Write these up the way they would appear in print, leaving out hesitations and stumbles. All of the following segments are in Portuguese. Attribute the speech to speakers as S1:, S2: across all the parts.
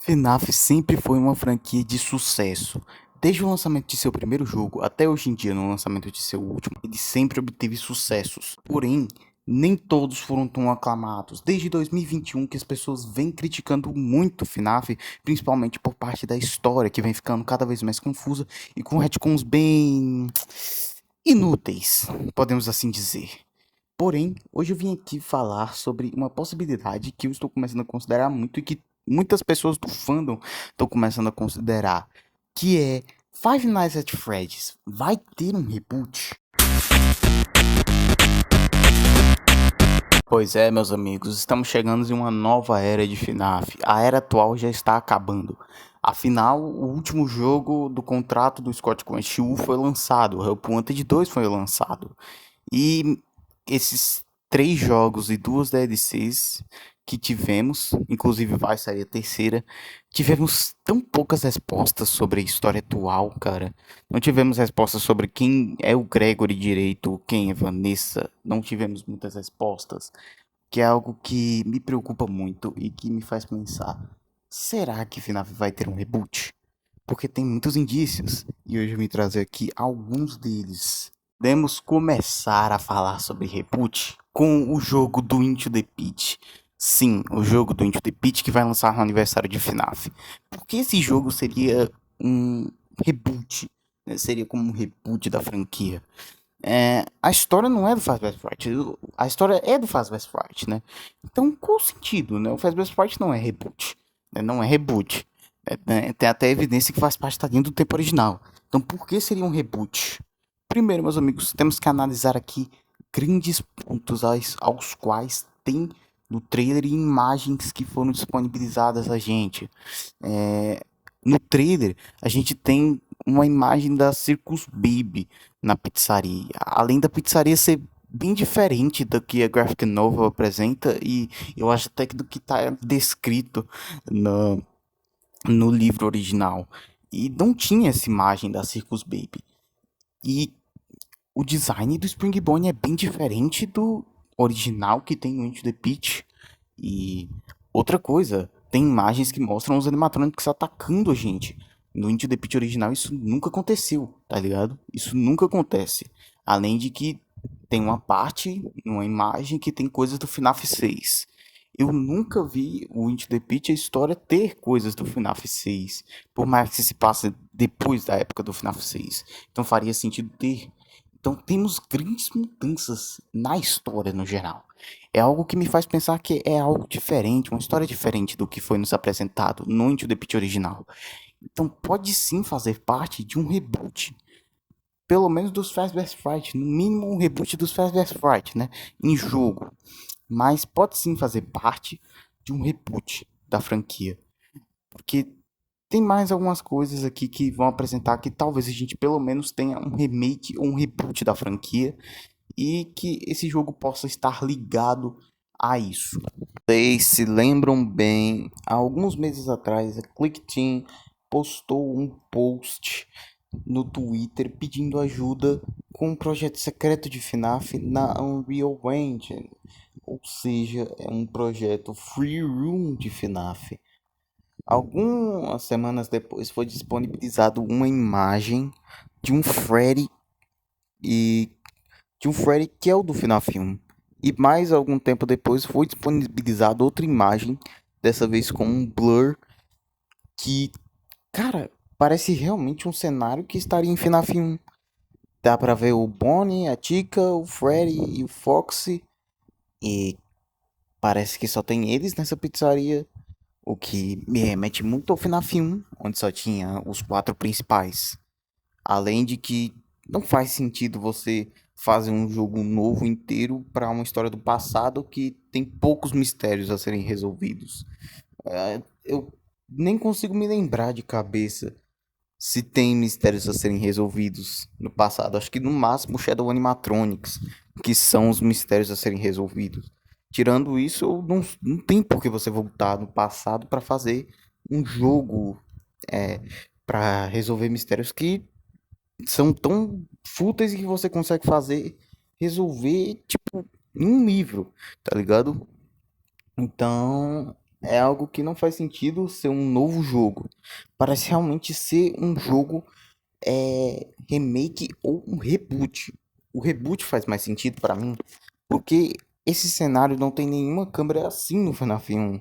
S1: FNAF sempre foi uma franquia de sucesso. Desde o lançamento de seu primeiro jogo até hoje em dia no lançamento de seu último, ele sempre obteve sucessos. Porém, nem todos foram tão aclamados. Desde 2021 que as pessoas vêm criticando muito FNAF, principalmente por parte da história, que vem ficando cada vez mais confusa e com retcons bem inúteis, podemos assim dizer. Porém, hoje eu vim aqui falar sobre uma possibilidade que eu estou começando a considerar muito e que muitas pessoas do fandom estão começando a considerar, que é Five Nights at Freddy's vai ter um reboot? Pois é, meus amigos, estamos chegando em uma nova era de FNAF. A era atual já está acabando. Afinal, o último jogo do contrato do Scott com a Shu foi lançado, o Help Wanted 2 foi lançado. E esses três jogos e duas DLCs que tivemos, inclusive vai sair a terceira, tivemos tão poucas respostas sobre a história atual, cara. Não tivemos respostas sobre quem é o Gregory direito, quem é Vanessa. Não tivemos muitas respostas, que é algo que me preocupa muito e que me faz pensar: será que FNAF vai ter um reboot? Porque tem muitos indícios, e hoje eu vim trazer aqui alguns deles. Podemos começar a falar sobre reboot com o jogo do Into the Pit. Sim, o jogo do Into the Pit que vai lançar no aniversário de FNAF. Porque esse jogo seria um reboot, né? Seria como um reboot da franquia. A história não é do Fazbear Fright, a história é do Fazbear Fright, né? Então, qual o sentido, né? O Fazbear Fright não é reboot, né? Não é reboot. Né? Tem até evidência que faz parte tadinho do tempo original. Então, por que seria um reboot? Primeiro, meus amigos, temos que analisar aqui grandes pontos aos quais tem no trailer e imagens que foram disponibilizadas a gente. No trailer, a gente tem uma imagem da Circus Baby na pizzaria. Além da pizzaria ser bem diferente do que a graphic novel apresenta, e eu acho até que do que está descrito no, no livro original. E não tinha essa imagem da Circus Baby. E o design do Springbone é bem diferente do original que tem no Into the Pitch. E outra coisa, tem imagens que mostram os animatrônicos atacando a gente. No Into the Pitch original isso nunca aconteceu, tá ligado? Isso nunca acontece. Além de que tem uma parte, uma imagem que tem coisas do FNAF 6. Eu nunca vi o Into the Pitch a história ter coisas do FNAF 6. Por mais que se passe depois da época do FNAF 6. Então faria sentido ter. Então temos grandes mudanças na história no geral. É algo que me faz pensar que é algo diferente, uma história diferente do que foi nos apresentado no Into the Pitch original. Então pode sim fazer parte de um reboot. Pelo menos dos Fazbear's Fright, no mínimo um reboot dos Fazbear's Fright, né? Em jogo. Mas pode sim fazer parte de um reboot da franquia. Porque tem mais algumas coisas aqui que vão apresentar que talvez a gente pelo menos tenha um remake ou um reboot da franquia e que esse jogo possa estar ligado a isso. Vocês se lembram bem, há alguns meses atrás a ClickTeam postou um post no Twitter pedindo ajuda com um projeto secreto de FNAF na Unreal Engine, ou seja, é um projeto free room de FNAF. Algumas semanas depois foi disponibilizado uma imagem de um Freddy e de um Freddy que é o do FNAF 1. E mais algum tempo depois foi disponibilizada outra imagem, dessa vez com um blur que, cara, parece realmente um cenário que estaria em FNAF 1. Dá pra ver o Bonnie, a Chica, o Freddy e o Foxy. E parece que só tem eles nessa pizzaria. O que me remete muito ao FNAF 1, onde só tinha os quatro principais. Além de que não faz sentido você fazer um jogo novo inteiro para uma história do passado que tem poucos mistérios a serem resolvidos. Eu nem consigo me lembrar de cabeça se tem mistérios a serem resolvidos no passado. Acho que no máximo Shadow Animatronics, que são os mistérios a serem resolvidos. Tirando isso, não tem por que você voltar no passado para fazer um jogo para resolver mistérios que são tão fúteis que você consegue resolver, tipo, em um livro, tá ligado? Então, É algo que não faz sentido ser um novo jogo. Parece realmente ser um jogo remake ou um reboot. O reboot faz mais sentido pra mim, porque esse cenário não tem nenhuma câmera assim no FNAF 1.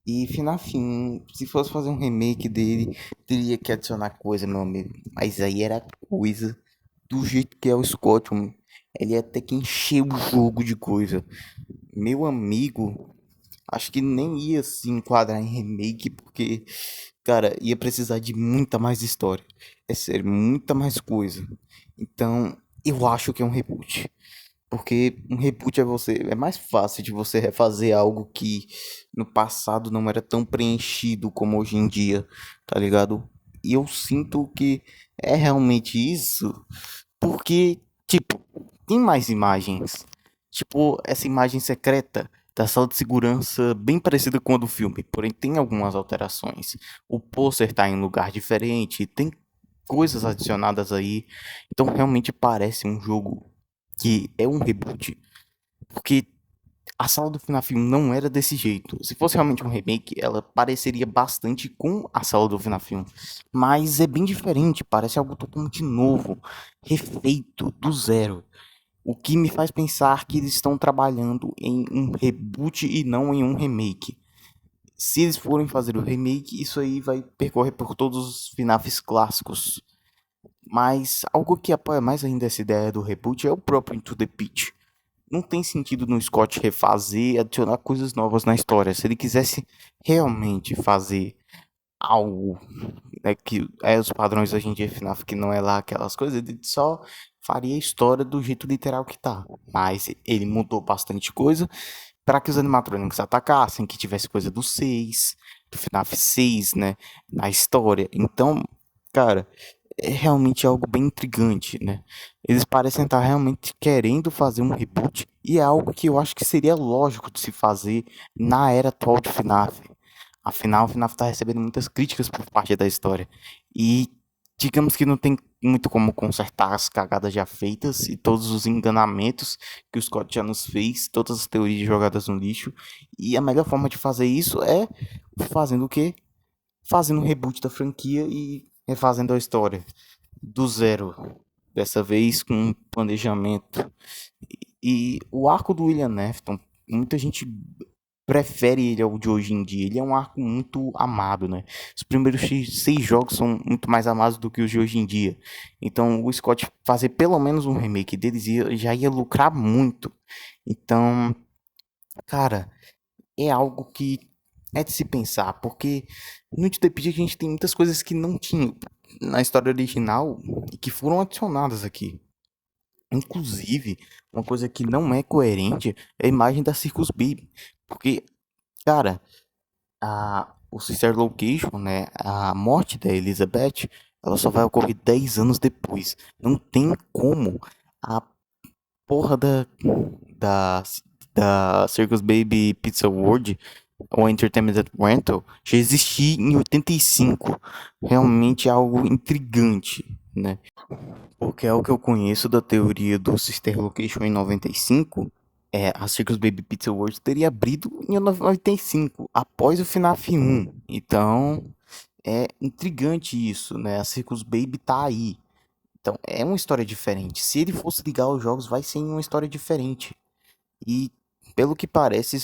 S1: E FNAF 1, se fosse fazer um remake dele, teria que adicionar coisa, meu amigo. Mas aí era coisa do jeito que é o Scott, ele ia ter que encher o jogo de coisa. Meu amigo, acho que nem ia se enquadrar em remake, porque, cara, ia precisar de muita mais história. É sério, muita mais coisa. Então, eu acho que é um reboot. Porque um reboot é mais fácil de você refazer algo que no passado não era tão preenchido como hoje em dia, tá ligado? E eu sinto que é realmente isso, porque, tipo, tem mais imagens. Tipo, essa imagem secreta da sala de segurança, bem parecida com a do filme, porém tem algumas alterações. O pôster tá em lugar diferente, tem coisas adicionadas aí. Então realmente parece um jogo que é um reboot. Porque a sala do FNAF 1 não era desse jeito. Se fosse realmente um remake, ela pareceria bastante com a sala do FNAF 1. Mas é bem diferente, parece algo totalmente novo, refeito, do zero. O que me faz pensar que eles estão trabalhando em um reboot e não em um remake. Se eles forem fazer o remake, isso aí vai percorrer por todos os FNAFs clássicos. Mas algo que apoia mais ainda essa ideia do reboot é o próprio Into the Pit. Não tem sentido no Scott refazer, adicionar coisas novas na história. Se ele quisesse realmente fazer algo, né, que é os padrões hoje em dia FNAF, que não é lá aquelas coisas, ele só faria a história do jeito literal que tá. Mas ele mudou bastante coisa para que os animatrônicos atacassem, que tivesse coisa do 6, do FNAF 6, né, na história. Então, cara, é realmente algo bem intrigante, né? Eles parecem estar realmente querendo fazer um reboot e é algo que eu acho que seria lógico de se fazer na era atual de FNAF. Afinal, o FNAF está recebendo muitas críticas por parte da história e digamos que não tem muito como consertar as cagadas já feitas e todos os enganamentos que o Scott já nos fez, todas as teorias jogadas no lixo. E a melhor forma de fazer isso é fazendo o quê? Fazendo um reboot da franquia e refazendo a história do zero, dessa vez com um planejamento. E o arco do William Afton, muita gente prefere ele ao de hoje em dia. Ele é um arco muito amado, né? Os primeiros seis jogos são muito mais amados do que os de hoje em dia. Então, o Scott fazer pelo menos um remake deles já ia lucrar muito. Então, cara, é algo que é de se pensar, porque no TTP a gente tem muitas coisas que não tinham na história original e que foram adicionadas aqui. Inclusive, uma coisa que não é coerente é a imagem da Circus Baby. Porque, cara, o Sister Location, né, a morte da Elizabeth, ela só vai ocorrer 10 anos depois. Não tem como a porra da, da Circus Baby Pizza World ou Entertainment Rental já existir em 85. Realmente é algo intrigante, né? Porque é o que eu conheço da teoria do Sister Location em 95. A Circus Baby Pizza World teria abrido em 95, após o FNAF 1. Então, é intrigante isso, né? A Circus Baby tá aí. Então, é uma história diferente. Se ele fosse ligar os jogos, vai ser uma história diferente. E, pelo que parece,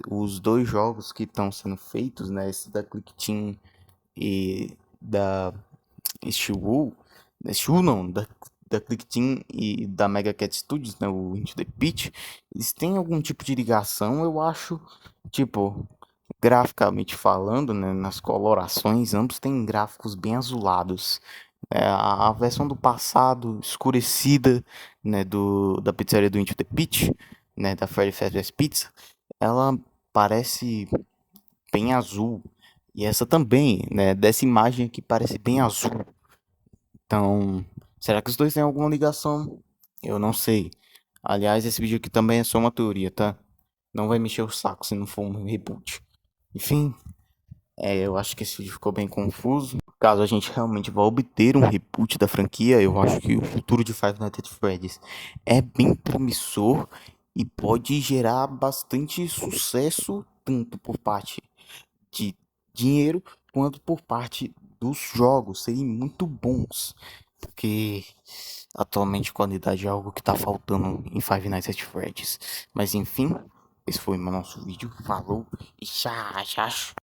S1: os dois jogos que estão sendo feitos, né? Esse da Click Team e da Steel da Steel não, da Click Team e da Mega Cat Studios, né? O Into the Pitch, eles têm algum tipo de ligação, eu acho, tipo, graficamente falando, né? Nas colorações, ambos têm gráficos bem azulados. A versão do passado escurecida, né, da pizzaria do Into the Pitch, né, da Freddy Fazbear's Pizza, ela parece bem azul. E essa também, né, dessa imagem aqui parece bem azul. Então, será que os dois têm alguma ligação? Eu não sei. Aliás, esse vídeo aqui também é só uma teoria, tá? Não vai mexer o saco se não for um reboot. Enfim, eu acho que esse vídeo ficou bem confuso. Caso a gente realmente vá obter um reboot da franquia, eu acho que o futuro de Five Nights at Freddy's é bem promissor e pode gerar bastante sucesso, tanto por parte de dinheiro quanto por parte dos jogos serem muito bons. Porque atualmente qualidade é algo que tá faltando em Five Nights at Freddy's. Mas enfim, esse foi o nosso vídeo. Falou e tchau, tchau.